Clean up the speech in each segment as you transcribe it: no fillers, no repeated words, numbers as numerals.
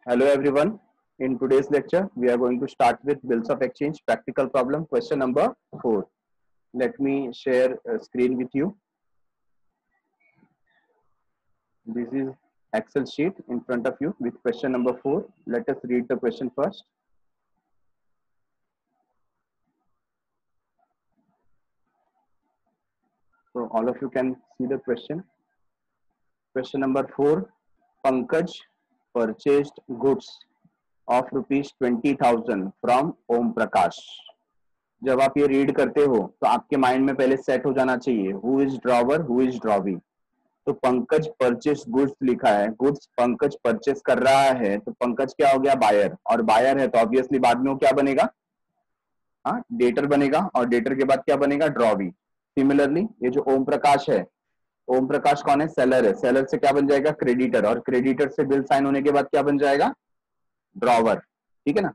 Hello everyone. In today's lecture, we are going to start with bills of exchange practical problem question number 4. Let me share a screen with you. This is Excel sheet in front of you with question number 4. Let us read the question first. So all of you can see the question. Question number 4. Pankaj purchased goods of ₹20,000 from Om Prakash. जब आप ये read करते हो तो आपके mind में पहले set हो जाना चाहिए who is drawer who is drawee. तो पंकज परचेस गुड्स लिखा है, गुड्स पंकज परचेस कर रहा है, तो पंकज क्या हो गया बायर, और बायर है तो ऑब्वियसली बाद में वो क्या बनेगा, हाँ डेटर बनेगा, और डेटर के बाद क्या बनेगा ड्रॉवी। सिमिलरली ये जो ओम प्रकाश है, ओम प्रकाश कौन है सेलर है, सेलर से क्या बन जाएगा क्रेडिटर, और क्रेडिटर से बिल साइन होने के बाद क्या बन जाएगा ड्रॉवर। ठीक है ना।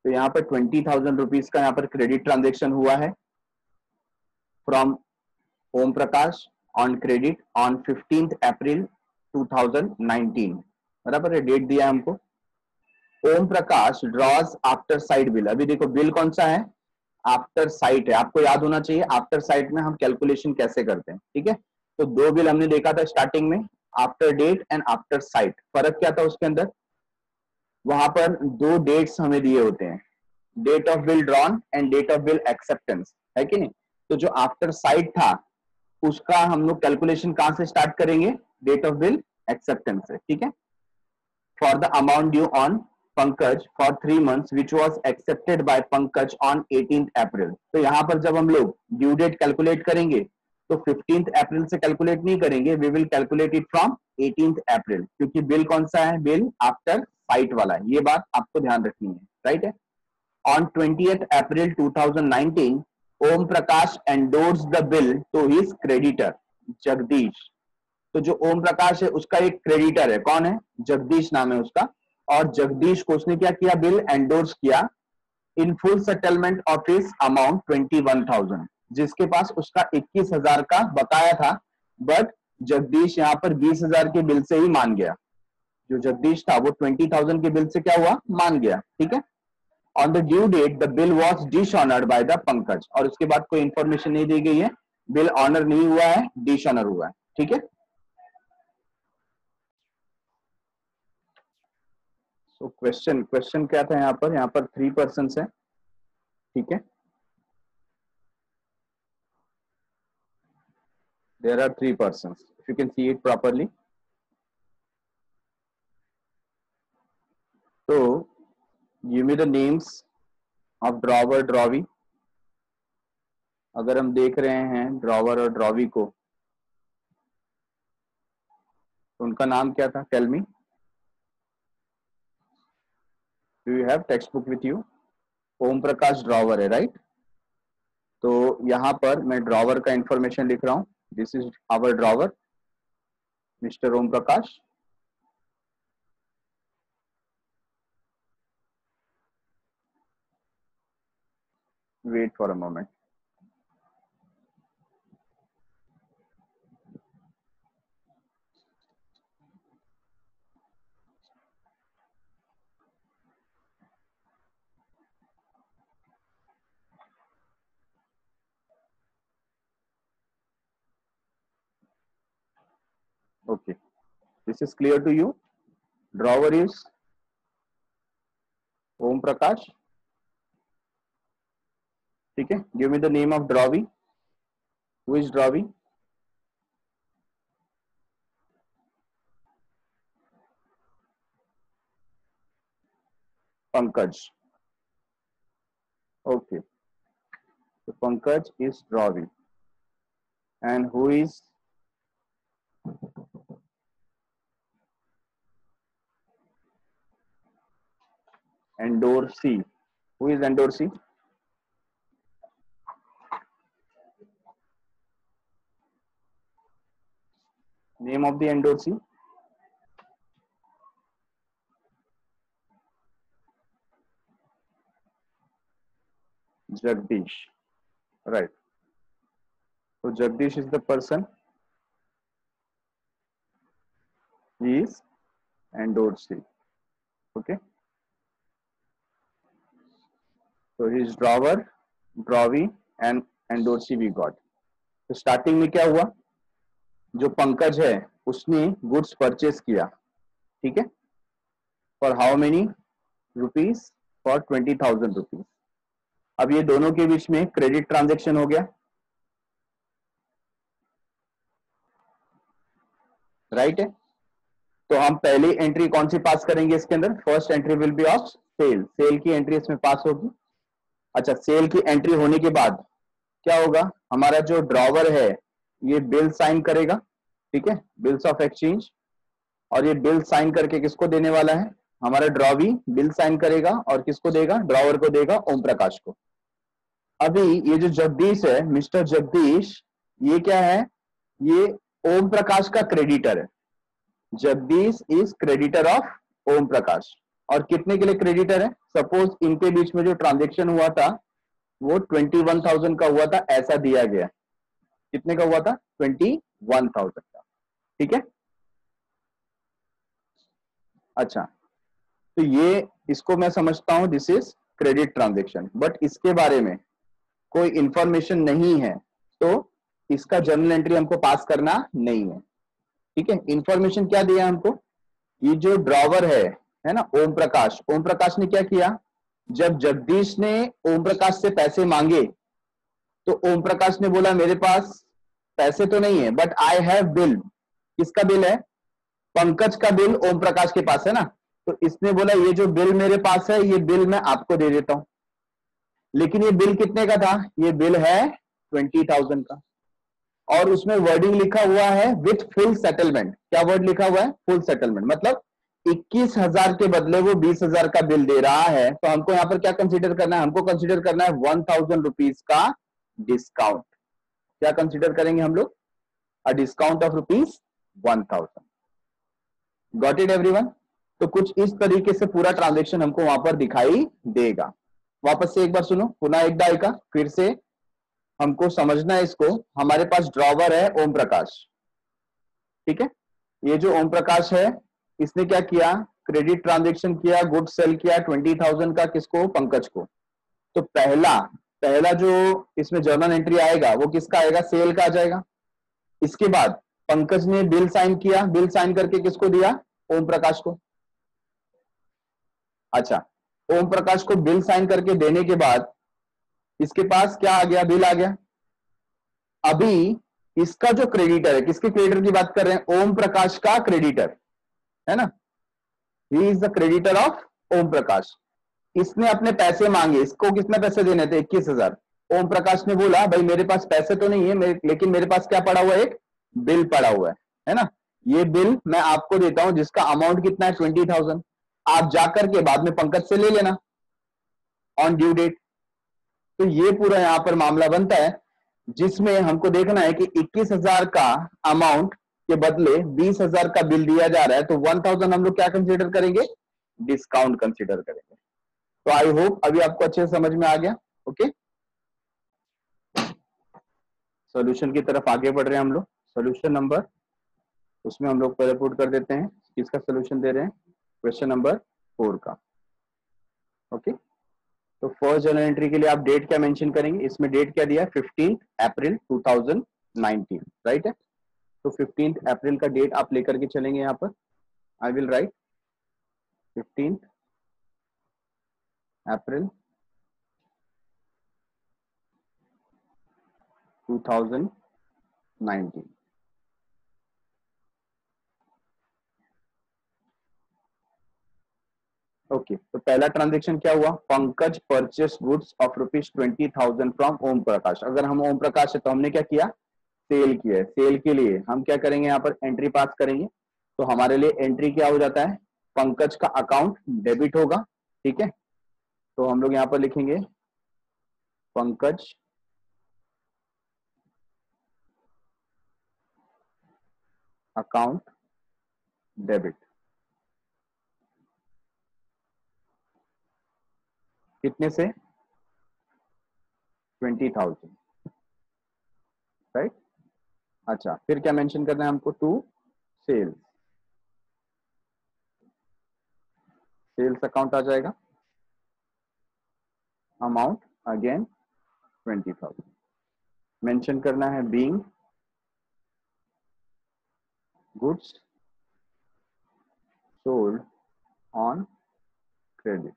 तो यहाँ पर ₹20,000 का यहाँ पर क्रेडिट ट्रांजेक्शन हुआ है from Om Prakash on credit on 15th April 2019। बराबर है, डेट दिया है हमको। Om Prakash draws after sight bill. अभी देखो बिल कौन सा है, आफ्टर साइट है। आपको याद होना चाहिए आफ्टर साइट में हम कैलकुलेशन कैसे करते हैं। ठीक है, तो दो बिल हमने देखा था स्टार्टिंग में, after date and after sight. फर्क क्या था उसके अंदर, वहां पर दो डेट्स हमें दिए होते हैं, date of bill drawn and date of bill acceptance, है कि नहीं। तो जो आफ्टर साइट था उसका हम लोग कैलकुलेशन कहां से स्टार्ट करेंगे, डेट ऑफ बिल एक्सेप्टेंस से। ठीक है, for the amount due on Pankaj for 3 months which was accepted by Pankaj on 18th April. तो यहां पर जब हम लोग ड्यू डेट कैलकुलेट करेंगे तो 15th अप्रैल से कैलकुलेट नहीं करेंगे, we will calculate it from 18th April, क्योंकि बिल कौन सा है, बिल आफ्टर साइट वाला है। ये बात आपको ध्यान रखनी है, राइट है। On 20th April 2019 Om Prakash endorse the bill to his creditor Jagdish. तो जो ओम प्रकाश है उसका एक क्रेडिटर है, कौन है, जगदीश नाम है उसका, और जगदीश को उसने क्या किया, बिल एंडोर्स किया इन full settlement of his amount 21,000, जिसके पास उसका 21,000 का बकाया था। बट जगदीश यहाँ पर 20,000 के बिल से ही मान गया। जो जगदीश था वो 20,000 के बिल से क्या हुआ, मान गया। ठीक है, on the due date the bill was dishonoured by the Pankaj, और उसके बाद कोई इंफॉर्मेशन नहीं दी गई है, बिल ऑनर नहीं हुआ है, डिसऑनर हुआ है। ठीक है, सो क्वेश्चन क्वेश्चन क्या था यहाँ पर 3 पर्सन्स है। ठीक है, there are 3 persons, if you can see it properly. तो give me the names of drawer drawee. अगर हम देख रहे हैं ड्रॉवर और ड्रॉवी को, तो उनका नाम क्या था, tell me, do you have text book with you. Om Prakash drawer है, राइट। तो यहाँ पर मैं ड्रॉवर का इंफॉर्मेशन लिख रहा हूँ, this is our drawer mister Om Prakash. Wait for a moment. Okay, this is clear to you. Drawer is Om Prakash. ठीक है, give me the name of drawee, who is drawee, Pankaj. Okay, so Pankaj is Ravi, and who is Endorsee? Who is Endorsee? Name of the Endorsee? Jagdish. Right. So Jagdish is the person. He is Endorsee. Okay, तो his drawer, drawee and endorsee we got. तो starting में क्या हुआ, जो पंकज है उसने goods purchase किया, ठीक है, for how many rupees, for 20,000 rupees. अब ये दोनों के बीच में क्रेडिट ट्रांजेक्शन हो गया, राइट है। तो हम पहली एंट्री कौन सी पास करेंगे इसके अंदर, first entry will be of sale, sale की एंट्री इसमें पास होगी। अच्छा, सेल की एंट्री होने के बाद क्या होगा, हमारा जो ड्रॉवर है ये बिल साइन करेगा, ठीक है, बिल्स ऑफ एक्सचेंज। और ये बिल साइन करके किसको देने वाला है, हमारा ड्रॉवी बिल साइन करेगा और किसको देगा, ड्रॉवर को देगा, ओम प्रकाश को। अभी ये जो जगदीश है, मिस्टर जगदीश, ये क्या है, ये ओम प्रकाश का क्रेडिटर है। Jagdish is creditor of Om प्रकाश। और कितने के लिए क्रेडिटर है, सपोज इनके बीच में जो ट्रांजेक्शन हुआ था वो 21,000 का हुआ था, ऐसा दिया गया। कितने का हुआ था, 21,000 का, ठीक है। अच्छा, तो ये इसको मैं समझता हूं this is credit transaction, but इसके बारे में कोई इंफॉर्मेशन नहीं है, तो इसका जर्नल एंट्री हमको पास करना नहीं है, ठीक है। इंफॉर्मेशन क्या दिया हमको, ये जो ड्रॉवर है ना, ओम प्रकाश, ओम प्रकाश ने क्या किया, जब जगदीश ने ओम प्रकाश से पैसे मांगे तो ओम प्रकाश ने बोला मेरे पास पैसे तो नहीं है बट आई हैव बिल। किसका बिल है, पंकज का बिल ओम प्रकाश के पास है ना, तो इसने बोला ये जो बिल मेरे पास है ये बिल मैं आपको दे देता हूं। लेकिन ये बिल कितने का था, ये बिल है 20,000 का, और उसमें वर्डिंग लिखा हुआ है विथ फुल सेटलमेंट। क्या वर्ड लिखा हुआ है, फुल सेटलमेंट, मतलब 21,000 के बदले वो 20,000 का बिल दे रहा है। तो हमको यहाँ पर क्या कंसीडर करना है, हमको कंसीडर करना है 1,000 रुपीज का डिस्काउंट। क्या कंसीडर करेंगे हम लोग, अ discount of rupees 1,000। Got it everyone. तो कुछ इस तरीके से पूरा ट्रांजेक्शन हमको वहां पर दिखाई देगा। वापस से एक बार सुनो, पुनः एक दायका, फिर से हमको समझना है इसको। हमारे पास ड्रॉवर है ओम प्रकाश, ठीक है। ये जो ओम प्रकाश है इसने क्या किया, क्रेडिट ट्रांजेक्शन किया, गुड सेल किया 20,000 का, किसको, पंकज को। तो पहला पहला जो इसमें जर्नल एंट्री आएगा वो किसका आएगा, सेल का आ जाएगा। इसके बाद पंकज ने बिल साइन किया, बिल साइन करके किसको दिया, ओम प्रकाश को। अच्छा, ओम प्रकाश को बिल साइन करके देने के बाद इसके पास क्या आ गया, बिल आ गया। अभी इसका जो क्रेडिटर है, किसके क्रेडिटर की बात कर रहे हैं, ओम प्रकाश का क्रेडिटर है ना, he is the creditor of Om Prakash. इसने अपने पैसे मांगे, इसको कितने पैसे देने थे, 21,000। ओम प्रकाश ने बोला भाई मेरे पास पैसे तो नहीं है लेकिन मेरे पास क्या पड़ा हुआ है, एक बिल पड़ा हुआ है ना, ये बिल मैं आपको देता हूं जिसका अमाउंट कितना है, 20,000। आप जाकर के बाद में पंकज से ले लेना ऑन ड्यू डेट। तो ये पूरा यहां पर मामला बनता है जिसमें हमको देखना है कि 21,000 का अमाउंट के बदले 20,000 का बिल दिया जा रहा है, तो 1,000 हम लोग क्या कंसीडर करेंगे, डिस्काउंट कंसीडर करेंगे। तो आई होप अभी आपको अच्छे से समझ में आ गया। ओके, सॉल्यूशन की तरफ आगे बढ़ रहे हैं हम लोग। सॉल्यूशन नंबर, उसमें हम लोग पहले पुट कर देते हैं किसका सॉल्यूशन दे रहे हैं, क्वेश्चन नंबर 4 का। ओके, तो फर्स्ट जर्नल एंट्री के लिए आप डेट क्या मेंशन करेंगे, इसमें डेट क्या दिया है, 15 अप्रैल 2019, राइट है। तो 15 अप्रैल का डेट आप लेकर के चलेंगे यहाँ पर। I will write 15 April 2019। Okay, तो पहला ट्रांजेक्शन क्या हुआ, Pankaj purchase goods of ₹20,000 from Om Prakash. अगर हम ओम प्रकाश है तो हमने क्या किया, सेल किया है। सेल के लिए हम क्या करेंगे, यहाँ पर एंट्री पास करेंगे। तो हमारे लिए एंट्री क्या हो जाता है, पंकज का अकाउंट डेबिट होगा, ठीक है। तो हम लोग यहाँ पर लिखेंगे पंकज अकाउंट डेबिट, कितने से, 20,000, राइट। अच्छा, फिर क्या मेंशन करना है हमको, टू सेल्स। सेल्स अकाउंट आ जाएगा, अमाउंट अगेन 20,000, मेंशन करना है being goods sold on credit.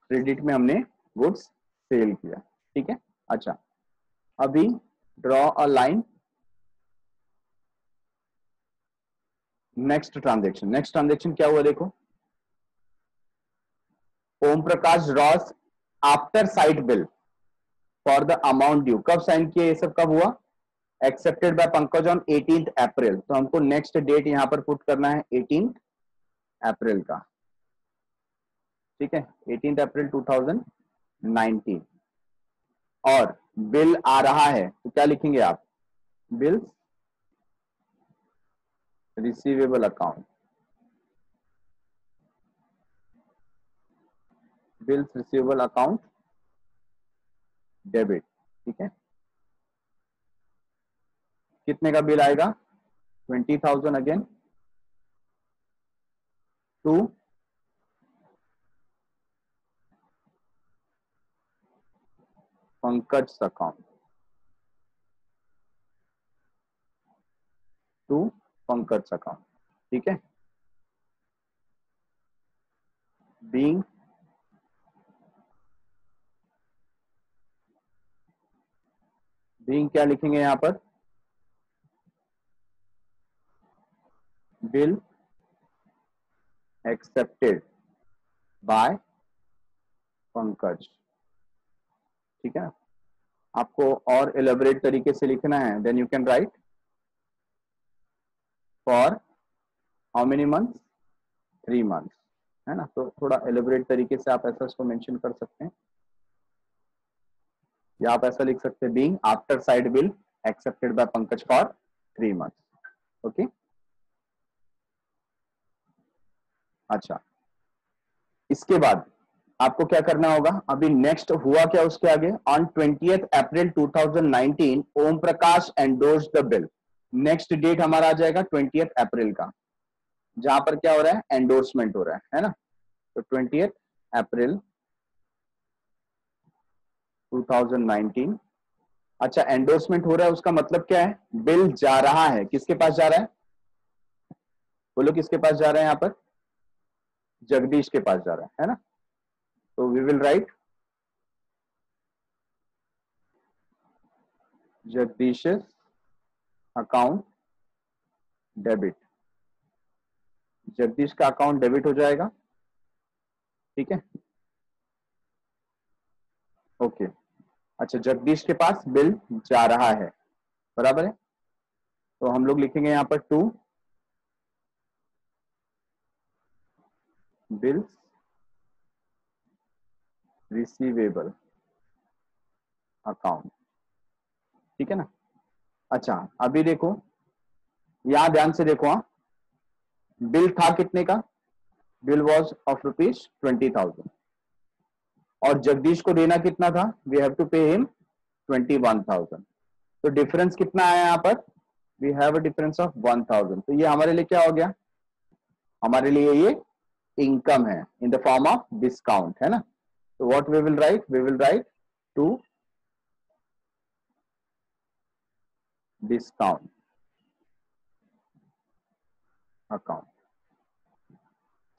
Credit में हमने गुड्स सेल किया, ठीक है। अच्छा, अभी draw a line next transaction. Next transaction क्या हुआ देखो, Om Prakash draws after sight bill for the amount due. कब साइन किया, ये सब कब हुआ, accepted by Pankaj on 18th April. तो हमको नेक्स्ट डेट यहां पर पुट करना है 18th अप्रैल का, ठीक है, 18th अप्रैल 2019। और बिल आ रहा है तो क्या लिखेंगे आप, bills receivable account, bills receivable account debit, ठीक है। कितने का बिल आएगा, 20,000 again to Pankaj account, to Pankaj account, ठीक है। बीइंग बीइंग क्या लिखेंगे यहां पर, बिल एक्सेप्टेड बाय पंकज, ठीक है। आपको और एलेबोरेट तरीके से लिखना है, then you can write for how many months, 3 months, है ना। तो थोड़ा एलेबोरेट तरीके से आप ऐसा इसको मेंशन कर सकते हैं, या आप ऐसा लिख सकते हैं, being after side bill accepted by Pankaj for 3 months, okay. अच्छा, इसके बाद आपको क्या करना होगा, अभी नेक्स्ट हुआ क्या उसके आगे, on 20th April 2019 Om Prakash endorse the bill. Next date हमारा आ जाएगा 20th अप्रैल का, जहां पर क्या हो रहा है, एंडोर्समेंट हो रहा है ना। तो 20th अप्रैल 2019, अच्छा एंडोर्समेंट हो रहा है, उसका मतलब क्या है, बिल जा रहा है, किसके पास जा रहा है, बोलो किसके पास जा रहा है, यहाँ पर जगदीश के पास जा रहा है ना। तो we will write Jagdish account debit, Jagdish का अकाउंट डेबिट हो जाएगा, ठीक है, ओके। अच्छा, जगदीश के पास बिल जा रहा है, बराबर है। तो हम लोग लिखेंगे यहाँ पर टू बिल्स रिसीवेबल अकाउंट, ठीक है ना। अच्छा, अभी देखो, यहां ध्यान से देखो, हाँ, बिल था कितने का, बिल वॉज ऑफ ₹20,000, और जगदीश को देना कितना था, we have to pay him 21,000। तो डिफरेंस कितना आया यहाँ पर, we have a difference of 1,000। तो ये हमारे लिए क्या हो गया, हमारे लिए ये इनकम है in the form of discount, है ना। तो what we will write, we will write to discount account.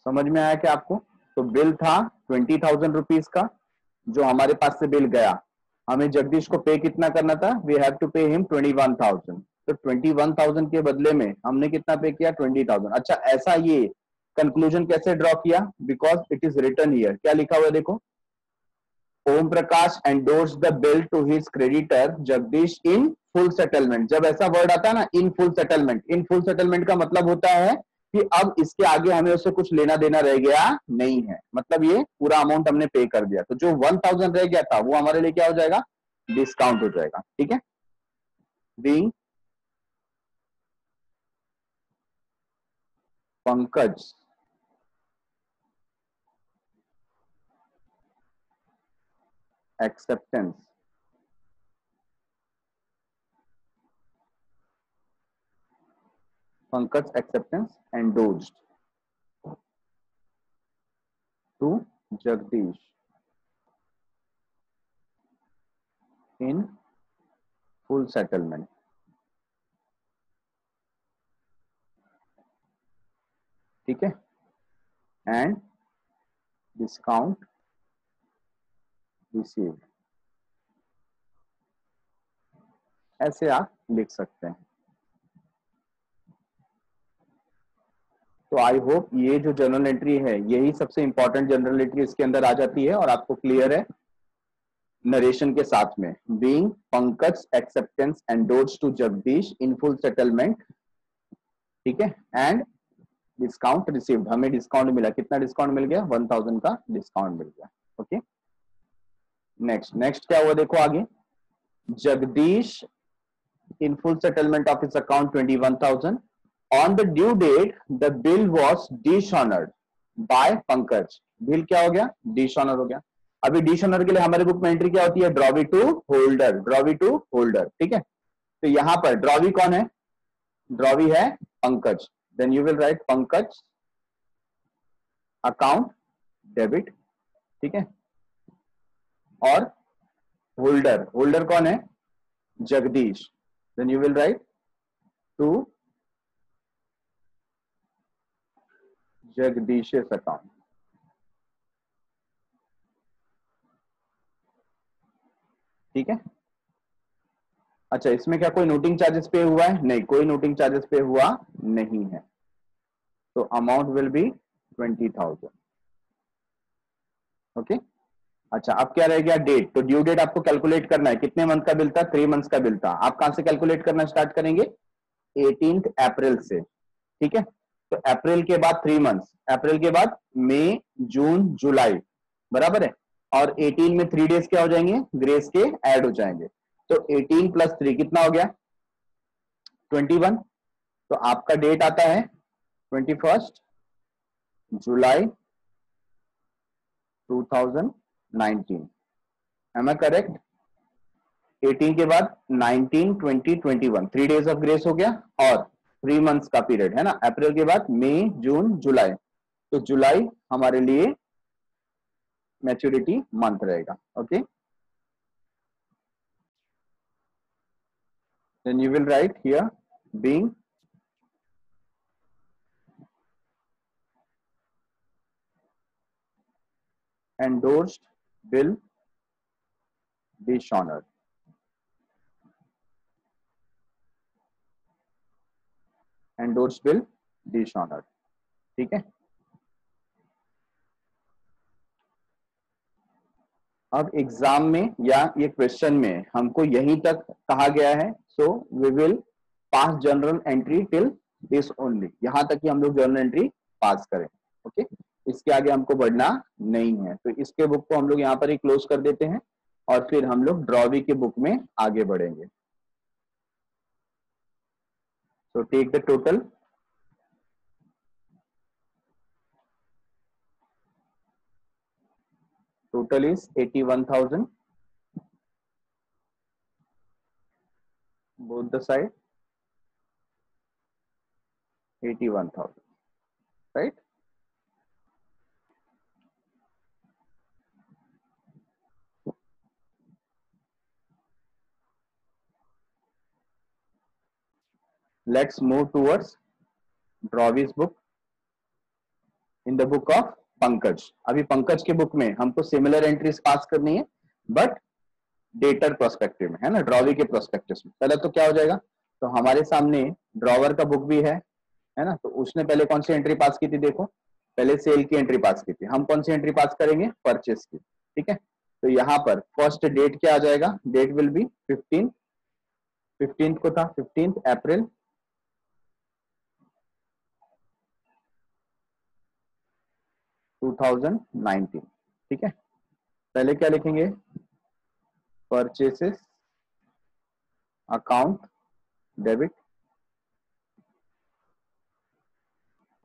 समझ में आया क्या आपको। तो बिल था 20,000 रुपीज का, जो हमारे पास से बिल गया, हमें जगदीश को पे कितना करना था, we have to pay him 21,000। तो 21,000 के बदले में हमने कितना पे किया, 20,000। अच्छा, ऐसा ये कंक्लूजन कैसे ड्रॉ किया, because it is written here, क्या लिखा हुआ है देखो, Om Prakash endorse the bill to his creditor Jagdish in full settlement. जब ऐसा वर्ड आता है ना, in full settlement, in full settlement का मतलब होता है कि अब इसके आगे हमें उससे कुछ लेना देना रह गया नहीं है, मतलब ये पूरा अमाउंट हमने पे कर दिया। तो जो 1,000 रह गया था वो हमारे लिए क्या हो जाएगा, डिस्काउंट हो जाएगा, ठीक है। Being Pankaj acceptance Pankaj acceptance endorsed to Jagdish in full settlement. ठीक है, एंड डिस्काउंट रिसीव्ड, ऐसे आप लिख सकते हैं। तो आई होप ये जो जर्नल एंट्री है यही सबसे इंपॉर्टेंट जर्नल एंट्री इसके अंदर आ जाती है और आपको क्लियर है नरेशन के साथ में। Being Pankaj acceptance endorse to Jagdish in full settlement, ठीक है, एंड डिस्काउंट रिसीव्ड, हमें डिस्काउंट मिला, कितना डिस्काउंट मिल गया, 1000 का डिस्काउंट मिल गया। ओके, नेक्स्ट क्या हुआ देखो आगे, Jagdish in full settlement of his account 21,000. On the due date, the bill was dishonored by Pankaj. Bill क्या हो गया, डिसऑनर हो गया। अभी डिसऑनर के लिए हमारे बुक में एंट्री क्या होती है, drawee to holder, drawee to holder, ठीक है। तो यहां पर ड्रॉवी कौन है, ड्रॉवी है Pankaj, then you will write Pankaj account debit, ठीक है, और होल्डर, होल्डर कौन है, Jagdish, then you will write to Jagdish's account, ठीक है। अच्छा, इसमें क्या कोई नोटिंग चार्जेस पे हुआ है, नहीं, कोई नोटिंग चार्जेस पे हुआ नहीं है, तो अमाउंट विल बी 20,000। ओके, अच्छा अब क्या रह गया, डेट, तो ड्यू डेट आपको कैलकुलेट करना है, कितने मंथ का बिल था, 3 मंथ्स का बिल था। आप कहां से कैलकुलेट करना स्टार्ट करेंगे, 18 अप्रैल से, ठीक है। तो अप्रैल के बाद 3 मंथ्स, अप्रैल के बाद मई जून जुलाई, बराबर है, और 18 में 3 डेज क्या हो जाएंगे, ग्रेस के ऐड हो जाएंगे, तो 18 प्लस 3 कितना हो गया, 21। तो आपका डेट आता है 21 जुलाई 2019, एम आई करेक्ट। 18 के बाद 19, 20, 21, 3 डेज ऑफ ग्रेस हो गया, और 3 मंथ्स का पीरियड है ना, अप्रैल के बाद मई जून जुलाई, तो जुलाई हमारे लिए मैच्योरिटी मंथ रहेगा। Okay, then you will write here being endorsed bill dishonored, endorsed bill dishonored, ठीक है। अब एग्जाम में या ये क्वेश्चन में हमको यहीं तक कहा गया है, so we will pass journal entry till this only, यहां तक कि हम लोग जर्नल एंट्री पास करें। ओके, इसके आगे हमको बढ़ना नहीं है, तो इसके बुक को हम लोग यहाँ पर ही क्लोज कर देते हैं और फिर हम लोग ड्रॉवी के बुक में आगे बढ़ेंगे। So take the total, total is 81,000, both the side 81,000, right? Let's move towards Dravi's book in the book of Pankaj. अभी पंकज के बुक में हमको सिमिलर एंट्रीज पास करनी है, बट डेटर प्रोस्पेक्टिव में, है ना, ड्रॉवी के प्रोस्पेक्टिव में। पहले तो क्या हो जाएगा, तो हमारे सामने ड्रॉवर का बुक भी है ना, तो उसने पहले कौन सी एंट्री पास की थी, देखो पहले सेल की एंट्री पास की थी, हम कौन सी एंट्री पास करेंगे, परचेस की, ठीक है। तो यहाँ पर फर्स्ट डेट क्या आ जाएगा, डेट विल बी 15 को था, 15 अप्रैल 2019, ठीक है। पहले क्या लिखेंगे, purchases account debit,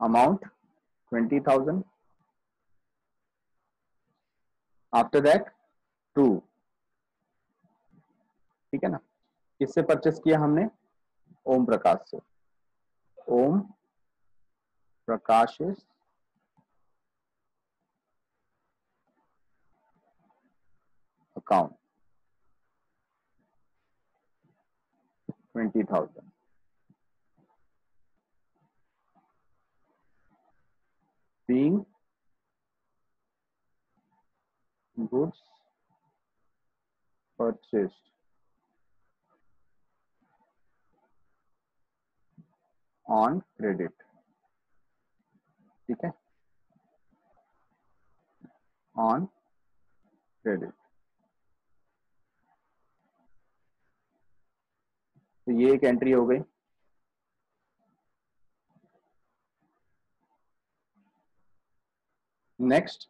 amount 20,000, after that to, ठीक है ना, किससे परचेस किया हमने, ओम प्रकाश से, ओम Prakash account 20,000. Being goods purchased on credit. ठीक है, on credit. तो ये एक एंट्री हो गई. नेक्स्ट,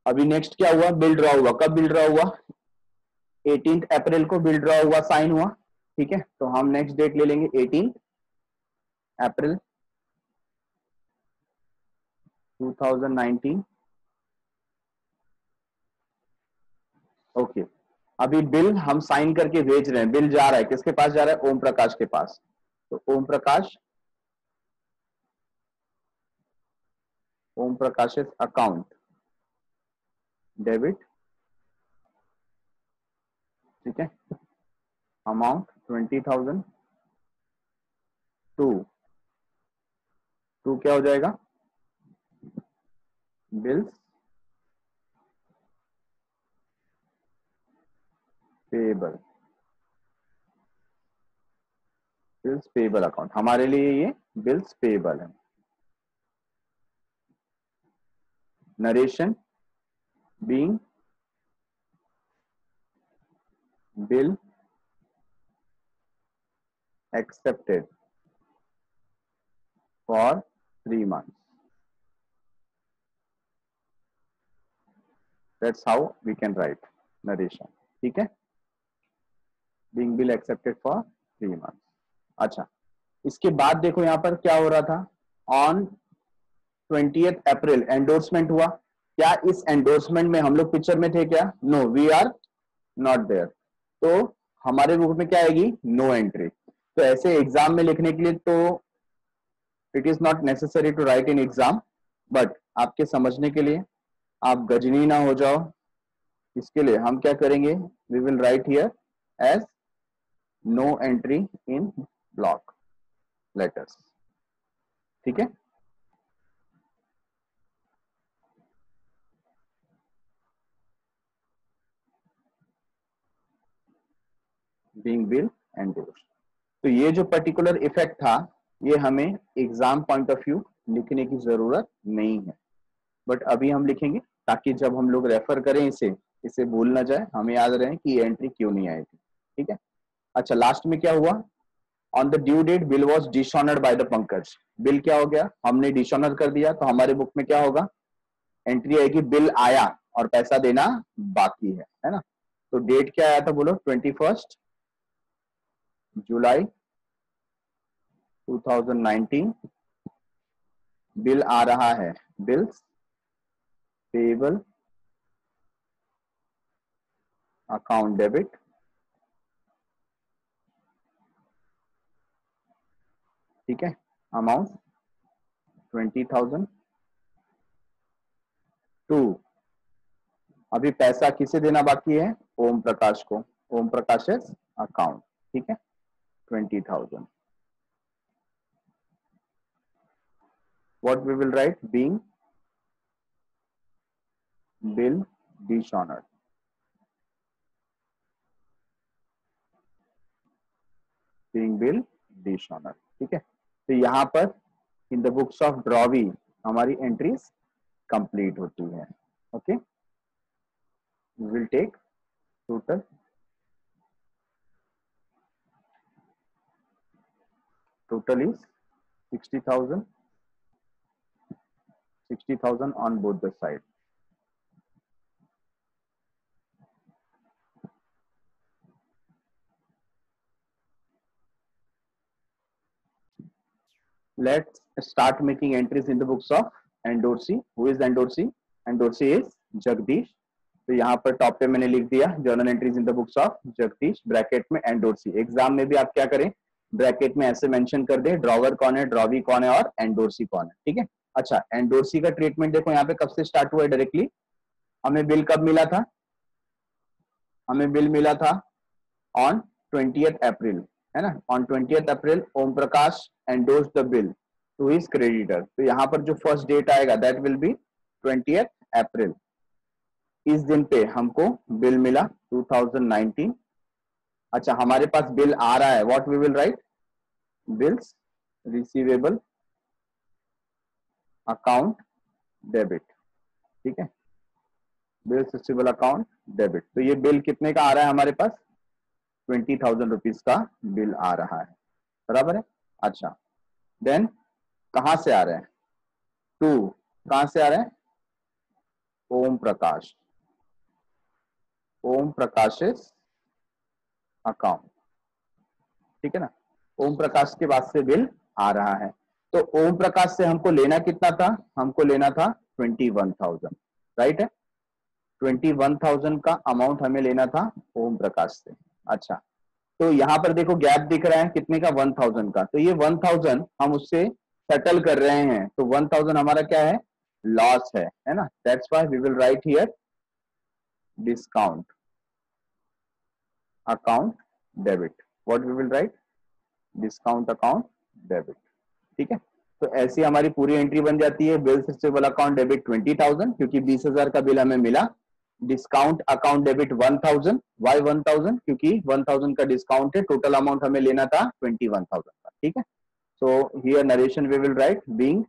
अभी नेक्स्ट क्या हुआ, बिल ड्रॉ हुआ. कब बिल ड्रॉ हुआ? 18 अप्रैल को बिल ड्रॉ हुआ, साइन हुआ. ठीक है, तो हम नेक्स्ट डेट ले लेंगे 18 अप्रैल 2019. ओके, अभी बिल हम साइन करके भेज रहे हैं. बिल जा रहा है, किसके पास जा रहा है? ओम प्रकाश के पास. तो ओम प्रकाश अकाउंट डेबिट. ठीक है, अमाउंट 20,000 टू क्या हो जाएगा? Bills payable. Bills payable account हमारे लिए ये बिल्स पेबल है. Narration being bill accepted for 3 months. That's how we can write narration. ठीक है, being bill accepted for 3 months. अच्छा, इसके बाद देखो यहाँ पर क्या हो रहा था. ऑन 20th अप्रैल एंडोर्समेंट हुआ. क्या इस एंडोर्समेंट में हम लोग पिक्चर में थे क्या? No, we are not there. तो हमारे बुक में क्या आएगी? No entry. तो ऐसे एग्जाम में लिखने के लिए तो it is not necessary to write in exam, but आपके समझने के लिए, आप गजनी ना हो जाओ, इसके लिए हम क्या करेंगे? We will write here as no entry in block letters. ठीक है, बीइंग बिल एंडोर्स्ड. तो ये जो पर्टिकुलर इफेक्ट था, ये हमें एग्जाम पॉइंट ऑफ व्यू लिखने की जरूरत नहीं है, बट अभी हम लिखेंगे ताकि जब हम लोग रेफर करें इसे भूल ना जाए, हमें याद रहे कि ये एंट्री क्यों नहीं आई थी. ठीक है, अच्छा, लास्ट में क्या हुआ? On the due date bill was dishonoured by the Pankaj. Bill क्या हो गया? हमने डिसऑनर कर दिया. तो हमारे बुक में क्या होगा? एंट्री आएगी बिल आया और पैसा देना बाकी है ना. तो डेट क्या आया था बोलो? 21 जुलाई 2019. बिल आ रहा है बिल्स पेबल अकाउंट डेबिट. ठीक है, अमाउंट 20,000 टू, अभी पैसा किसे देना बाकी है? ओम प्रकाश को. ओम प्रकाश अकाउंट. ठीक है, 20,000. what we will write? being bill dishonored. being bill dishonored. ठीक है, तो यहाँ पर in the books of drawee हमारी एंट्रीज कंप्लीट होती है. Okay, we will take total is 60,000 on both the side. Let's start making entries in the books of Endorsey. Who is Endorsey? Endorsey is Jagdish. तो यहाँ पर top पे मैंने लिख दिया journal entries in the books of Jagdish, bracket में endorsee. Exam में भी आप क्या करें? ब्रैकेट में ऐसे मेंशन कर दे ड्रॉवर कौन है, ड्रॉवी कौन है और एंडोर्सी कौन है, ठीक है। अच्छा, एंडोर्सी का ट्रीटमेंट देखो यहाँ पे कब से स्टार्ट हुआ है डायरेक्टली, हमें बिल कब मिला था, हमें बिल मिला था ऑन 20th अप्रैल, है ना। On 20th April Om Prakash endorse the bill to his creditor, तो यहाँ पर जो फर्स्ट डेट आएगा that will be 20th April. इस दिन पे हमको बिल मिला 2019। अच्छा, हमारे पास बिल आ रहा है, what we will write, bills receivable account debit, ठीक है, बिल्स रिसीवेबल अकाउंट डेबिट। तो ये बिल कितने का आ रहा है हमारे पास, 20,000 रुपीज का बिल आ रहा है, बराबर है। अच्छा, देन कहां से आ रहे हैं, टू, कहां से आ रहे हैं, ओम प्रकाश, ओम प्रकाश अकाउंट, ठीक है ना। ओम प्रकाश के बाद से बिल आ रहा है, तो ओम प्रकाश से हमको लेना कितना था, हमको लेना था 21,000, राइट है। 21,000 का अमाउंट हमें लेना था ओम प्रकाश से। अच्छा, तो यहाँ पर देखो गैप दिख रहा है कितने का, 1,000 का, तो ये 1,000 हम उससे सेटल कर रहे हैं, तो 1,000 हमारा क्या है, लॉस है ना। That's why we will write here discount account debit, what we will write, discount account debit, ठीक है। तो ऐसी हमारी पूरी एंट्री बन जाती है, बिल रिसीवेबल अकाउंट डेबिट 20,000 क्योंकि 20,000 का बिल हमें मिला, डिस्काउंट अकाउंट डेबिट 1,000, वाई 1,000 क्योंकि 1,000 का डिस्काउंट है, टोटल अमाउंट हमें लेना था 21,000 का, ठीक है। So here narration we will write being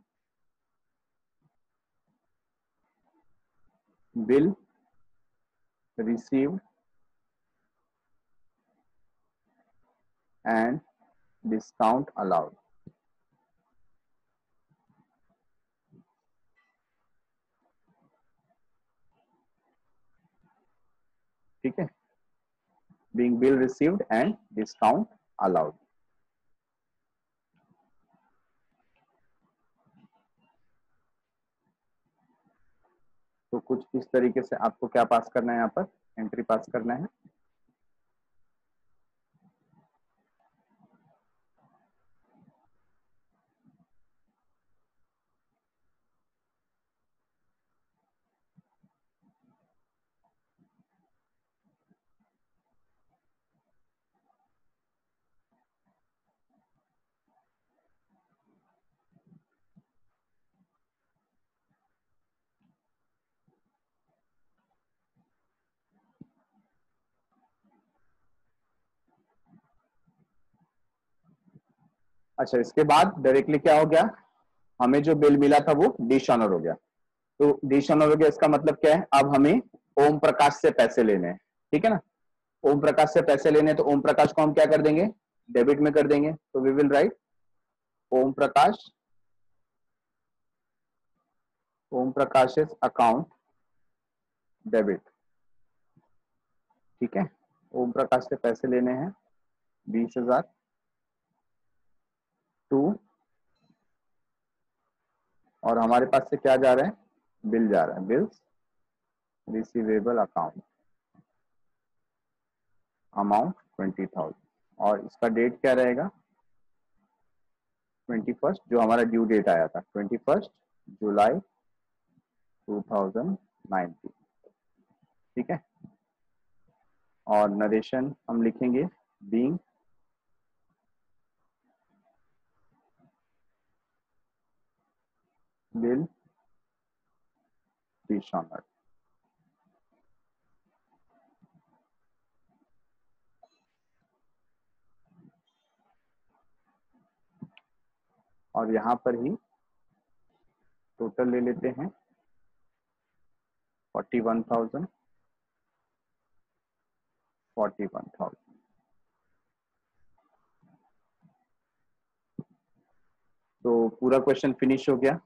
bill received and discount allowed, ठीक है, being bill received and discount allowed। तो कुछ इस तरीके से आपको क्या पास करना है, यहाँ पर एंट्री पास करना है। अच्छा, इसके बाद डायरेक्टली क्या हो गया, हमें जो बिल मिला था वो डिसऑनर हो गया, तो डिसऑनर हो गया इसका मतलब क्या है, अब हमें ओम प्रकाश से पैसे लेने हैं, ठीक है ना। ओम प्रकाश से पैसे लेने, तो ओम प्रकाश को हम क्या कर देंगे, डेबिट में कर देंगे, तो we will write Om Prakash, Om Prakash account debit, ठीक है। ओम प्रकाश से पैसे लेने हैं 20,000 टू, और हमारे पास से क्या जा रहा है, बिल जा रहा है, बिल्स रिसीवेबल अकाउंट अमाउंट 20,000, और इसका डेट क्या रहेगा, 21st, जो हमारा ड्यू डेट आया था 21 जुलाई 2019, ठीक है। और नरेशन हम लिखेंगे बीइंग बिल डिसऑनर्ड, और यहाँ पर ही टोटल ले लेते हैं 41,000, 41,000। तो पूरा क्वेश्चन फिनिश हो गया।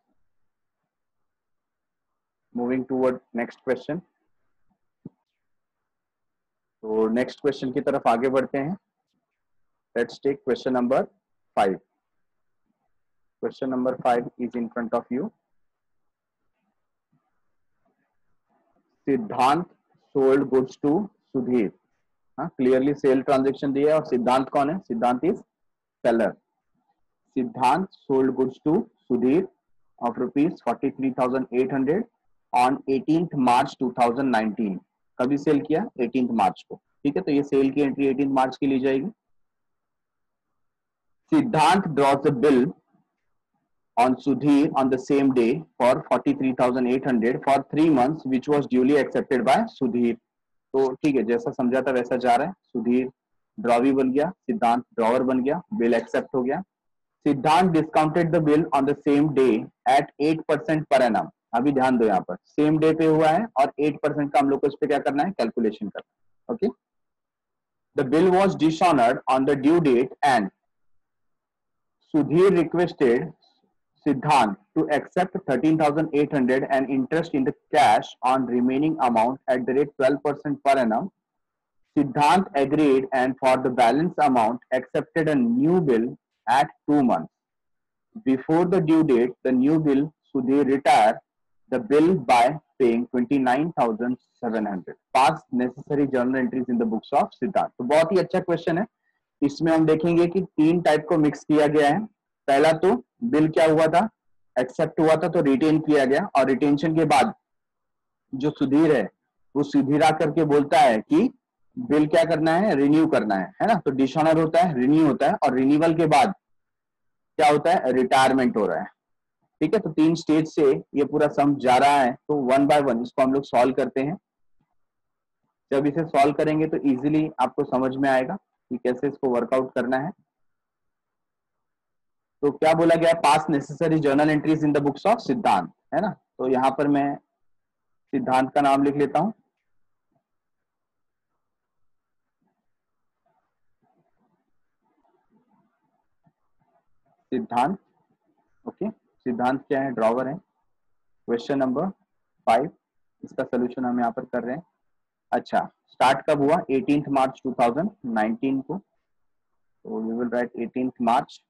मूविंग टूवर्ड नेक्स्ट क्वेश्चन, तो नेक्स्ट क्वेश्चन की तरफ आगे बढ़ते हैं। Let's take question number 5। Question number 5 is in front of you. Siddhant sold goods to Sudhir, हाँ क्लियरली सेल ट्रांजेक्शन दिया है, और सिद्धांत कौन है, सिद्धांत is seller. Siddhant sold goods to Sudhir of rupees 43,800 on 18th March 2019. कभी सेल किया? 18th मार्च को. ठीक है, तो ये सेल की एंट्री 18th मार्च की ली जाएगी. Siddhant draws the bill on Sudhir on the same day for 43,800 for 3 months, which was duly accepted by Sudhir. तो ठीक है, जैसा समझा था वैसा जा रहा है. सुधीर ड्रॉवी बन गया, सिद्धांत ड्रॉवर बन गया, बिल एक्सेप्ट हो गया. सिद्धांत discounted the bill on the same day at 8% per annum. अभी ध्यान दो, यहाँ पर सेम डे पे हुआ है और 8% का हम लोग को इस पे क्या करना है, कैलकुलेशन करना है. Okay. The bill was dishonoured on the due date and Sudhir requested Siddhant to accept 13,800 and interest in the cash on remaining amount at the rate 12% per annum. Siddhant agreed and for the balance amount accepted a new bill at 2 months. Before the due date, the new bill Sudhir retired the bill by paying 29,700. Pass necessary journal entries in the books of Siddhant. तो बहुत ही अच्छा question है. इसमें हम देखेंगे कि 3 type को mix किया गया है. पहला तो बिल क्या हुआ था, एक्सेप्ट हुआ था तो रिटेन किया गया, और रिटेंशन के बाद जो सुधीर है वो सुधीर आकर के बोलता है कि बिल क्या करना है, रिन्यू करना है ना. तो डिसऑनर होता है, रिन्यू होता है, और रिन्यूअल के बाद क्या होता है, रिटायरमेंट हो रहा है. ठीक है, तो 3 स्टेज से ये पूरा सम जा रहा है. तो 1 बाय 1 इसको हम लोग सॉल्व करते हैं. जब इसे सॉल्व करेंगे तो इजीली आपको समझ में आएगा कि कैसे इसको वर्कआउट करना है. तो क्या बोला गया, पास necessary journal entries in the books of सिद्धांत, है ना. तो यहां पर मैं सिद्धांत का नाम लिख लेता हूं. सिद्धांत. ओके. सिद्धांत क्या है, ड्रॉवर है. क्वेश्चन नंबर 5, इसका सोल्यूशन हम यहाँ पर कर रहे हैं. अच्छा, स्टार्ट कब हुआ, 18th मार्च 2019 को. तो we will write 18th March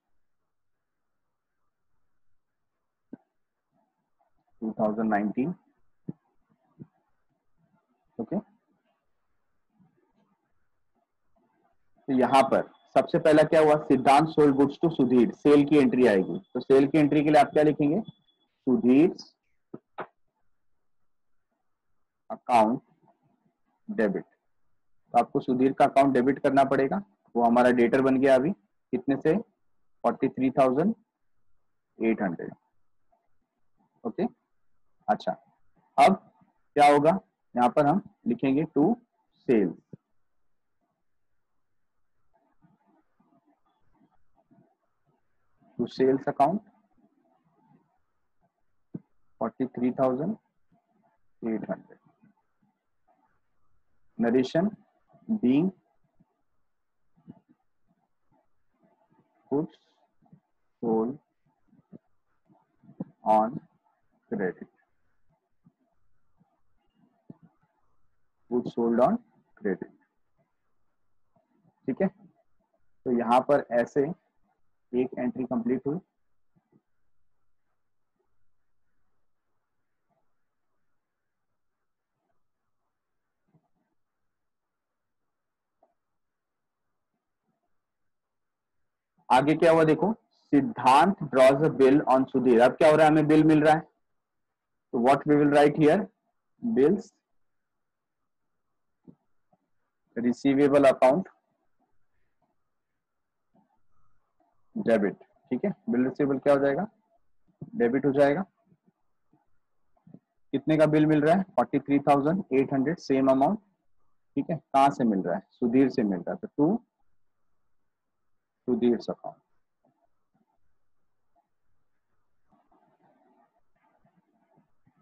2019. Okay. तो यहाँ पर सबसे पहला क्या हुआ, Siddhant sold goods to Sudhir, sale की एंट्री आएगी. तो सेल की एंट्री के लिए आप क्या लिखेंगे, सुधीर अकाउंट डेबिट. तो आपको सुधीर का अकाउंट डेबिट करना पड़ेगा. वो हमारा डेटर बन गया अभी कितने से, 43,800. ओके. अच्छा, अब क्या होगा, यहाँ पर हम लिखेंगे to sales. To sales account 43,800. Narration being goods sold on credit. goods sold on credit. ठीक है. तो यहाँ पर ऐसे एक एंट्री कंप्लीट हुई. आगे क्या हुआ देखो, सिद्धांत draws a bill on Sudhir. अब क्या हो रहा है, हमें बिल मिल रहा है. तो what we will write here, bills receivable account debit. ठीक है, बिल रिसीवेबल क्या हो जाएगा, डेबिट हो जाएगा. कितने का बिल मिल रहा है, 43,800, सेम अमाउंट. ठीक है, कहां से मिल रहा है, सुधीर से मिल रहा है. तो to Sudhir account.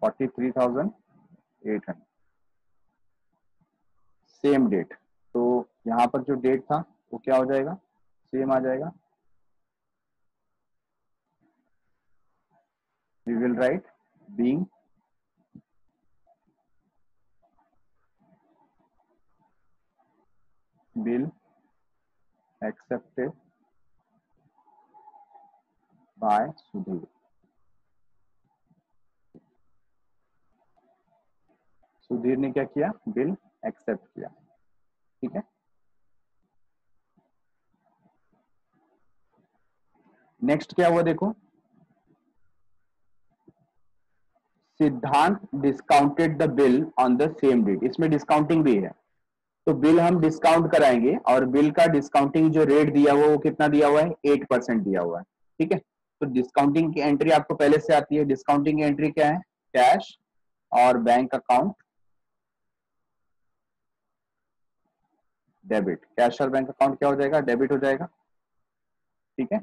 43,800, same date. तो यहाँ पर जो डेट था वो क्या हो जाएगा, सेम आ जाएगा. We will write being bill accepted by Sudhir. Sudhir ने क्या किया, बिल एक्सेप्ट किया. ठीक है. नेक्स्ट क्या हुआ देखो, Siddhant discounted the bill on the same date, इसमें डिस्काउंटिंग भी है, तो बिल हम डिस्काउंट कराएंगे और बिल का डिस्काउंटिंग जो रेट दिया हुआ वो कितना दिया हुआ है, 8% दिया हुआ है, ठीक है। तो डिस्काउंटिंग की एंट्री आपको पहले से आती है, डिस्काउंटिंग की एंट्री क्या है, कैश और बैंक अकाउंट डेबिट, कैश और बैंक अकाउंट क्या हो जाएगा, डेबिट हो जाएगा, ठीक है।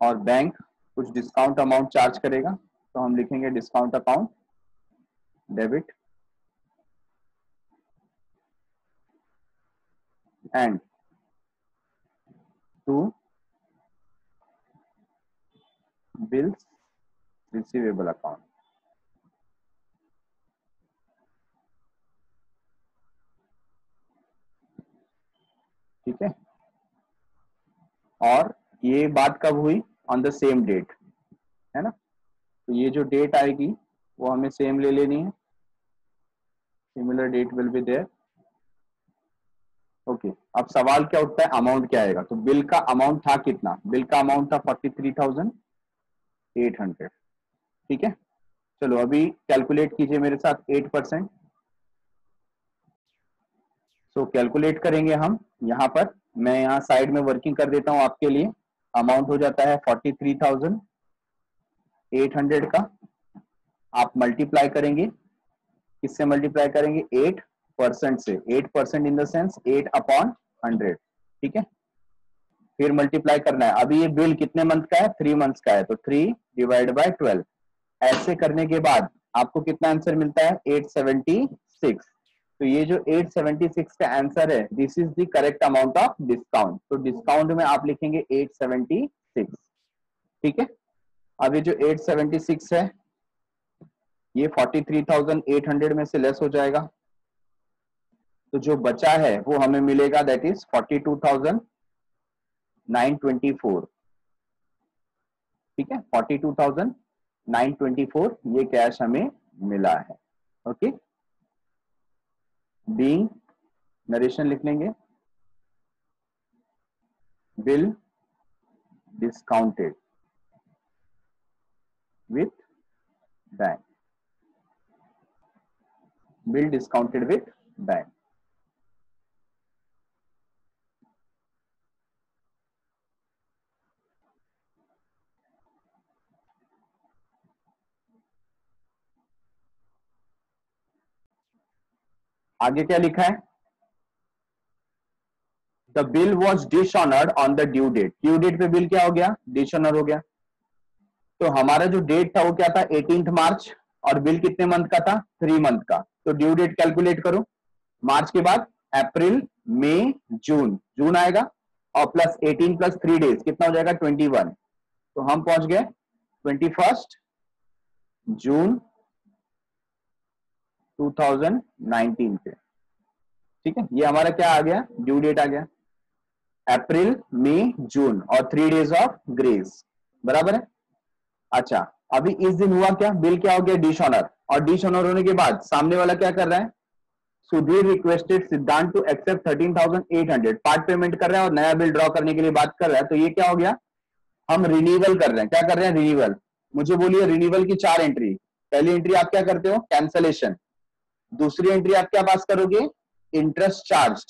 और बैंक कुछ डिस्काउंट अमाउंट चार्ज करेगा, तो हम लिखेंगे discount account debit and to bills receivable account, ठीक है। और ये बात कब हुई, ऑन द सेम डेट, है ना। तो ये जो डेट आएगी वो हमें सेम ले लेनी है, similar date will be there, okay. अब सवाल क्या उठता है, अमाउंट क्या आएगा, तो बिल का अमाउंट था कितना, बिल का अमाउंट था 43,800, ठीक है। चलो अभी कैलकुलेट कीजिए मेरे साथ 8%, सो कैलकुलेट करेंगे हम, यहाँ पर मैं यहाँ साइड में वर्किंग कर देता हूँ आपके लिए। अमाउंट हो जाता है 43,800 का, आप मल्टीप्लाई करेंगे, किससे मल्टीप्लाई करेंगे, 8% से, 8% इन द सेंस 8/100, ठीक है। फिर मल्टीप्लाई करना है, अभी ये बिल कितने मंथ का है, 3 मंथ्स का है, तो 3/12, ऐसे करने के बाद आपको कितना आंसर मिलता है, 876। तो ये जो 876 का आंसर है, this is the correct amount of discount, तो डिस्काउंट में आप लिखेंगे 876, ठीक है। अभी जो 876 है ये 43,800 में से लेस हो जाएगा, तो जो बचा है वो हमें मिलेगा, दैट इज 42,924, ठीक है। 42,924 ये कैश हमें मिला है, ओके। बीइंग, नरेशन लिख लेंगे, bill discounted with bank, bill discounted with bank. आगे क्या लिखा है, the bill was dishonoured on the due date, due date पे बिल क्या हो गया, डिसऑनर हो गया। तो हमारा जो डेट था वो क्या था, 18 मार्च, और बिल कितने मंथ का था, 3 मंथ का, तो ड्यू डेट कैलकुलेट करो, मार्च के बाद अप्रैल मई जून, जून आएगा, और प्लस 18 प्लस 3 डेज कितना हो जाएगा, 21, तो हम पहुंच गए 21 जून 2019 पे, ठीक है। ये हमारा क्या आ गया, ड्यू डेट आ गया, अप्रैल मई जून और 3 डेज ऑफ ग्रेस, बराबर है। अच्छा, अभी इस दिन हुआ क्या, बिल क्या हो गया, डिसऑनर, और डिसऑनर होने के बाद सामने वाला क्या कर रहा है, सुधीर रिक्वेस्टेड सिद्धांत टू एक्सेप्ट 13,800, पार्ट पेमेंट कर रहा है और नया बिल ड्रॉ करने के लिए बात कर रहा है, तो ये क्या हो गया, हम रिन्यूअल कर रहे हैं, क्या कर रहे हैं, रिन्यूअल। मुझे बोलिए रिन्यूअल की 4 एंट्री, पहली एंट्री आप क्या करते हो, कैंसलेशन, दूसरी एंट्री आप क्या पास करोगे, interest charge,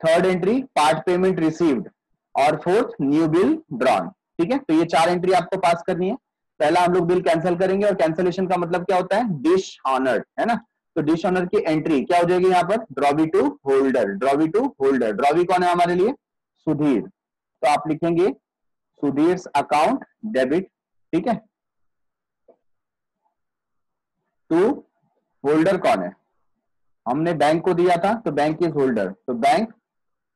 third entry part payment received, और फोर्थ न्यू बिल ड्रॉन, ठीक है। तो ये 4 एंट्री आपको पास करनी है। पहला हम लोग बिल कैंसिल करेंगे, और कैंसिलेशन का मतलब क्या होता है, डिश ऑनर्ड, है ना। तो डिश ऑनर की एंट्री क्या हो जाएगी यहाँ पर, ड्रॉबी टू होल्डर, ड्रॉबी टू होल्डर, ड्रॉबी कौन है हमारे लिए, सुधीर, तो आप लिखेंगे सुधीर अकाउंट डेबिट, ठीक है। टू होल्डर कौन है, हमने बैंक को दिया था, तो बैंक इज होल्डर, तो bank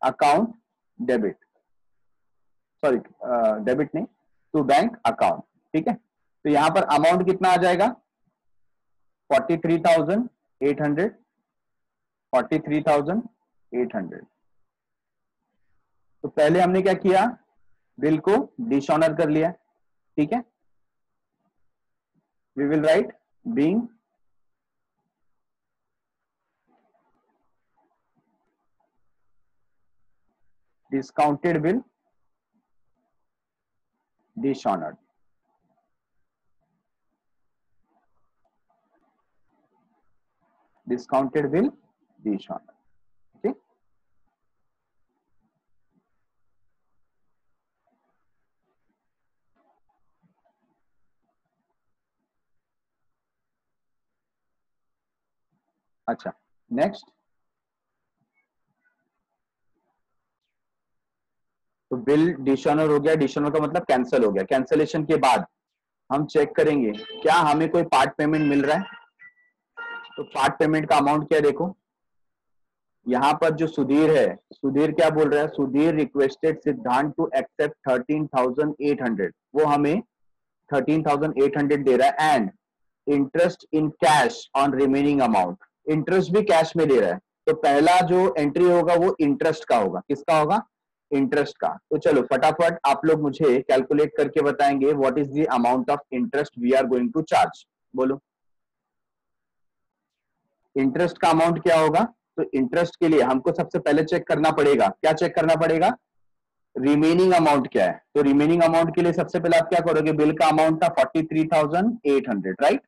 account debit, sorry debit नहीं, टू बैंक अकाउंट, ठीक है। तो यहां पर अमाउंट कितना आ जाएगा, 43,800, 43,800। तो पहले हमने क्या किया, बिल को डिसऑनर कर लिया, ठीक है। We will write being discounted bill dishonoured, discounted bill dishonoured. Okay, अच्छा नेक्स्ट, तो बिल डिसऑनर हो गया, डिसऑनर का मतलब कैंसिल हो गया। कैंसिलेशन के बाद हम चेक करेंगे क्या हमें कोई पार्ट पेमेंट मिल रहा है। तो पार्ट पेमेंट का अमाउंट क्या है, देखो यहाँ पर जो सुधीर है, सुधीर क्या बोल रहा है, सुधीर रिक्वेस्टेड सिद्धांत टू एक्सेप्ट 13,800, वो हमें 13,800 दे रहा है, and interest in cash on remaining amount, interest भी कैश में दे रहा है। तो पहला जो एंट्री होगा वो इंटरेस्ट का होगा, किसका होगा, इंटरेस्ट का। तो चलो फटाफट आप लोग मुझे कैलकुलेट करके बताएंगे what is the amount of interest we are going to charge, बोलो। इंटरेस्ट का अमाउंट क्या होगा, तो इंटरेस्ट के लिए हमको सबसे पहले चेक करना पड़ेगा, क्या चेक करना पड़ेगा, रिमेनिंग अमाउंट क्या है। तो रिमेनिंग अमाउंट के लिए सबसे पहले आप क्या करोगे, बिल का अमाउंट था 43,800, राइट।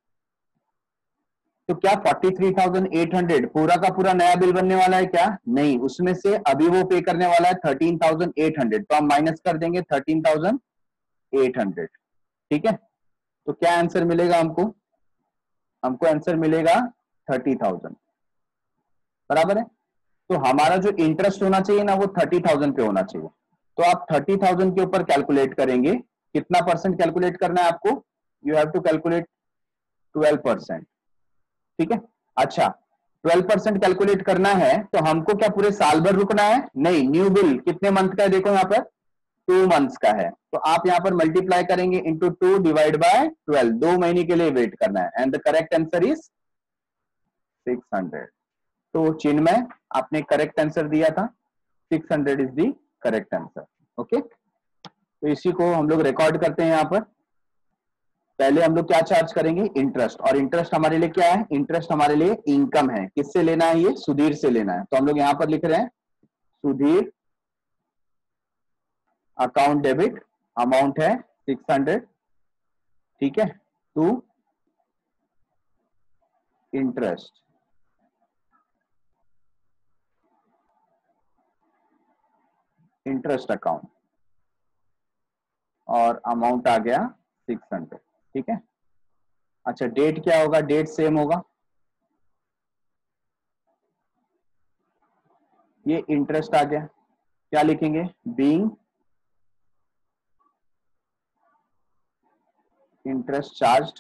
तो क्या 43,800 पूरा का पूरा नया बिल बनने वाला है क्या, नहीं, उसमें से अभी वो पे करने वाला है 13,800, तो हम माइनस कर देंगे 13,800, ठीक है। तो क्या आंसर मिलेगा हमको, हमको आंसर मिलेगा 30,000, बराबर है। तो हमारा जो इंटरेस्ट होना चाहिए ना वो 30,000 पे होना चाहिए। तो आप 30,000 के ऊपर कैलकुलेट करेंगे, कितना परसेंट कैलकुलेट करना है आपको, यू हैव टू कैलकुलेट 12%, ठीक है। अच्छा 12% कैलकुलेट करना है तो हमको क्या पूरे साल भर रुकना है, नहीं, न्यू बिल कितने मंथ का है, देखो यहाँ पर 2 मंथ्स का है, तो आप यहाँ पर मल्टीप्लाई करेंगे इंटू 2 डिवाइड बाय 12, 2 महीने के लिए वेट करना है, and the correct answer is 600। तो चिन्मय आपने करेक्ट आंसर दिया था, 600 is the correct answer. Okay, तो इसी को हम लोग रिकॉर्ड करते हैं यहाँ पर। पहले हम लोग क्या चार्ज करेंगे, इंटरेस्ट, और इंटरेस्ट हमारे लिए क्या है, इंटरेस्ट हमारे लिए इनकम है, किससे लेना है, ये सुधीर से लेना है। तो हम लोग यहाँ पर लिख रहे हैं सुधीर अकाउंट डेबिट, अमाउंट है 600, ठीक है, टू इंटरेस्ट, इंटरेस्ट अकाउंट, और अमाउंट आ गया 600, ठीक है। अच्छा डेट क्या होगा, डेट सेम होगा, ये इंटरेस्ट आ गया, क्या लिखेंगे, बीइंग इंटरेस्ट चार्ज्ड,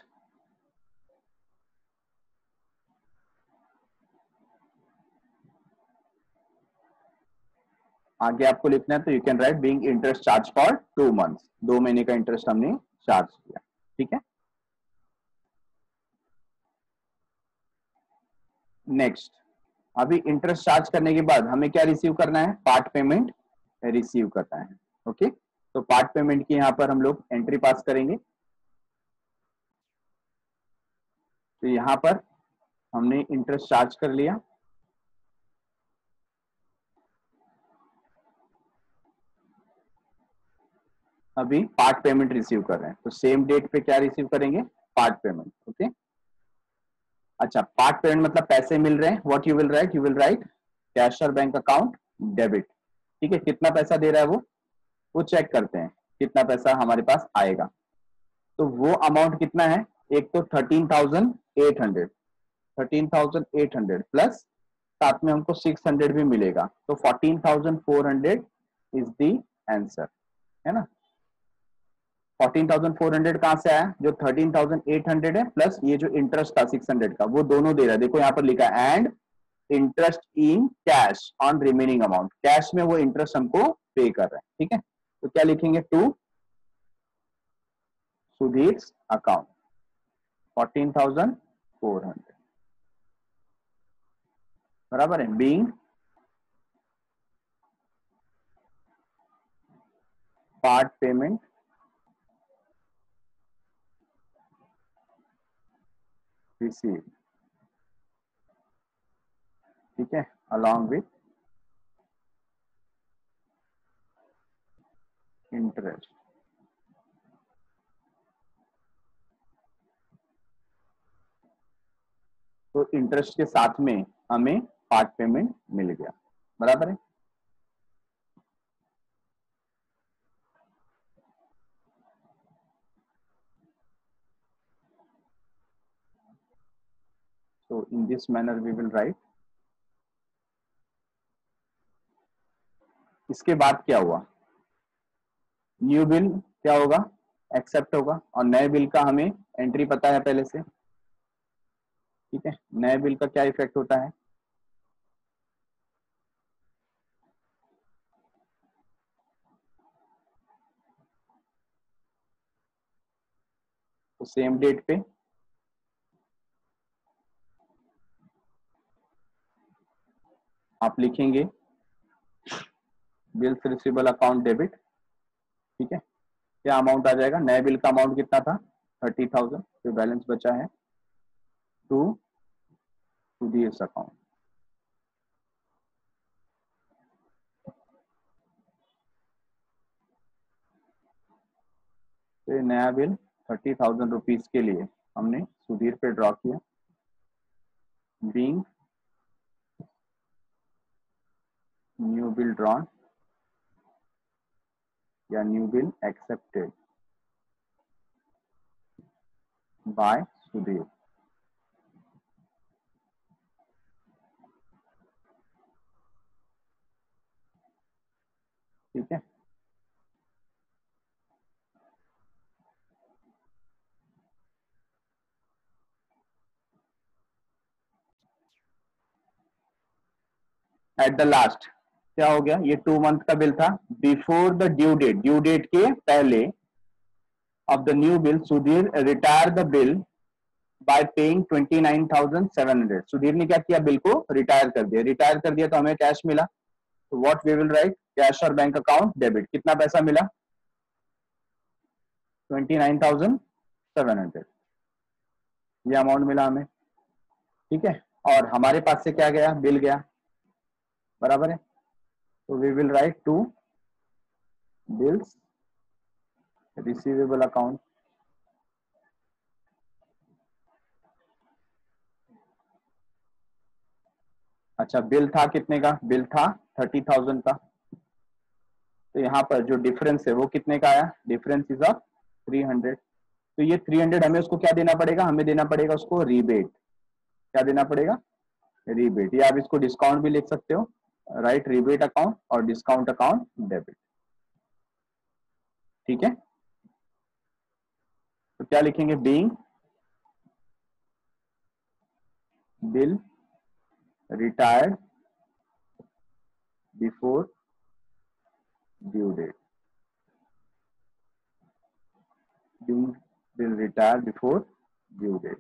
आगे आपको लिखना है तो you can right being interest charge for 2 months, 2 महीने का इंटरेस्ट हमने चार्ज किया, ठीक है। नेक्स्ट, अभी इंटरेस्ट चार्ज करने के बाद हमें क्या रिसीव करना है, पार्ट पेमेंट रिसीव करना है। ओके, तो पार्ट पेमेंट की यहाँ पर हम लोग एंट्री पास करेंगे। तो यहाँ पर हमने इंटरेस्ट चार्ज कर लिया, अभी पार्ट पेमेंट रिसीव कर रहे हैं, तो सेम डेट पे क्या रिसीव करेंगे, पार्ट पेमेंट। ओके, अच्छा पार्ट पेमेंट मतलब पैसे मिल रहे हैं, what you will right, you will write cash और बैंक अकाउंट डेबिट, ठीक है। कितना पैसा दे रहा है वो चेक करते हैं कितना पैसा हमारे पास आएगा। तो वो अमाउंट कितना है, एक तो 13,800, 13,800 प्लस साथ में हमको 600 भी मिलेगा, तो 14,400 इज द आंसर, है ना। 14,400 कहां से आया, जो 13,800 है प्लस ये जो इंटरेस्ट था 600 का, वो दोनों दे रहा है, देखो यहाँ पर लिखा है and interest in cash on remaining amount, cash में वो इंटरेस्ट हमको पे कर रहे हैं, ठीक है। तो क्या लिखेंगे, टू सुधीर अकाउंट 14,400, बराबर है, बीइंग पार्ट पेमेंट रिसीव, ठीक है, along with इंटरेस्ट। तो इंटरेस्ट के साथ में हमें पार्ट पेमेंट मिल गया, बराबर है। So in this manner we will write। इसके बाद क्या हुआ, न्यू बिल क्या होगा, एक्सेप्ट होगा, और नए बिल का हमें एंट्री पता है पहले से, ठीक है। नए बिल का क्या इफेक्ट होता है, तो सेम डेट पे आप लिखेंगे बिल्स रिसीवेबल अकाउंट डेबिट, ठीक है। क्या अमाउंट आ जाएगा, नए बिल का अमाउंट कितना था 30,000, जो बैलेंस बचा है टू दिस अकाउंट। तो नया बिल 30,000 रुपीज के लिए हमने सुधीर पे ड्रॉ किया, बीइंग न्यू बिल ड्रॉन या new bill accepted by Sudhir. ठीक है, एट द लास्ट क्या हो गया, ये 2 मंथ का बिल था, before the due date, due date के पहले of the new bill Sudhir retire the bill by paying 29,700। Sudhir ने क्या किया, बिल को रिटायर कर दिया, रिटायर कर दिया तो हमें कैश मिला, तो what we will write, cash और बैंक अकाउंट डेबिट। कितना पैसा मिला 29,700, ये अमाउंट मिला हमें, ठीक है। और हमारे पास से क्या गया, बिल गया, बराबर है। तो we will write to bills receivable account. अच्छा, बिल था कितने का, बिल था 30,000 का, तो यहाँ पर जो डिफरेंस है वो कितने का आया, डिफरेंस इज ऑफ 300। तो ये 300 हमें उसको क्या देना पड़ेगा, हमें देना पड़ेगा उसको रिबेट। क्या देना पड़ेगा, रिबेट, या आप इसको डिस्काउंट भी लिख सकते हो, राइट, रिबेट अकाउंट और डिस्काउंट अकाउंट डेबिट, ठीक है। तो क्या लिखेंगे, being bill retired before due date, being bill retired before due date.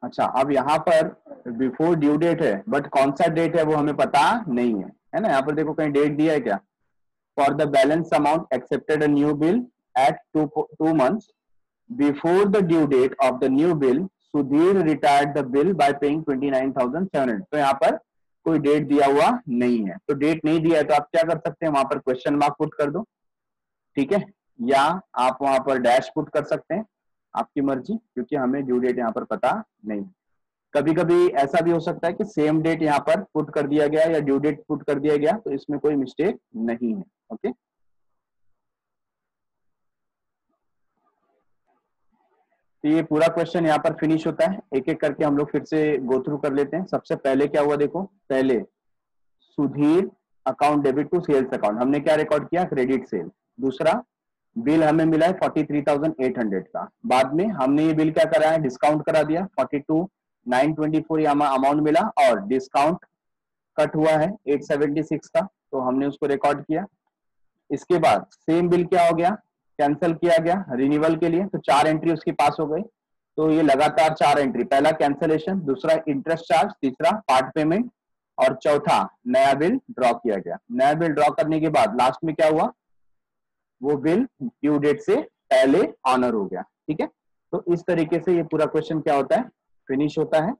अच्छा, अब यहाँ पर बिफोर ड्यू डेट है, बट कौन सा डेट है वो हमें पता नहीं है ना। यहाँ पर देखो कहीं डेट दिया है क्या, for the balance amount accepted a new bill at 2 months before the due date of the new bill Sudhir retired the bill by paying 29,700। तो यहाँ पर कोई डेट दिया हुआ नहीं है, तो डेट नहीं दिया है तो आप क्या कर सकते हैं, वहां पर क्वेश्चन मार्क पुट कर दो, ठीक है, या आप वहां पर डैश पुट कर सकते हैं, आपकी मर्जी, क्योंकि हमें ड्यू डेट यहाँ पर पता नहीं। कभी कभी ऐसा भी हो सकता है कि सेम डेट यहाँ पर पुट कर दिया गया या ड्यू डेट पुट कर दिया गया, तो इसमें कोई मिस्टेक नहीं है, ओके। तो ये पूरा क्वेश्चन यहाँ पर फिनिश होता है, एक एक करके हम लोग फिर से गो थ्रू कर लेते हैं। सबसे पहले क्या हुआ, देखो पहले Sudhir account debit to sales account, हमने क्या रिकॉर्ड किया, क्रेडिट सेल। दूसरा, बिल हमें मिला है 43,800 का, बाद में हमने ये बिल क्या करा है, डिस्काउंट करा दिया, 42,924 अमाउंट मिला, और डिस्काउंट कट हुआ है 876 का, तो हमने उसको रिकॉर्ड किया। इसके बाद सेम बिल क्या हो गया, कैंसिल किया गया रिन्यूअल के लिए, तो 4 एंट्री उसके पास हो गई। तो ये लगातार 4 एंट्री, पहला कैंसिलेशन, दूसरा इंटरेस्ट चार्ज, तीसरा पार्ट पेमेंट, और चौथा नया बिल ड्रॉ किया गया। नया बिल ड्रॉ करने के बाद लास्ट में क्या हुआ, वो बिल ड्यू डेट से पहले ऑनर हो गया, ठीक है। तो इस तरीके से ये पूरा क्वेश्चन क्या होता है, फिनिश होता है।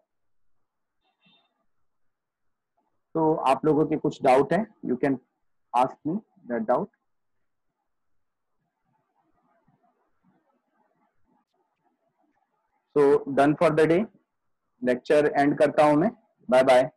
तो आप लोगों के कुछ डाउट है, you can ask me that doubt. So done for the day, lecture and करता हूं मैं, बाय बाय।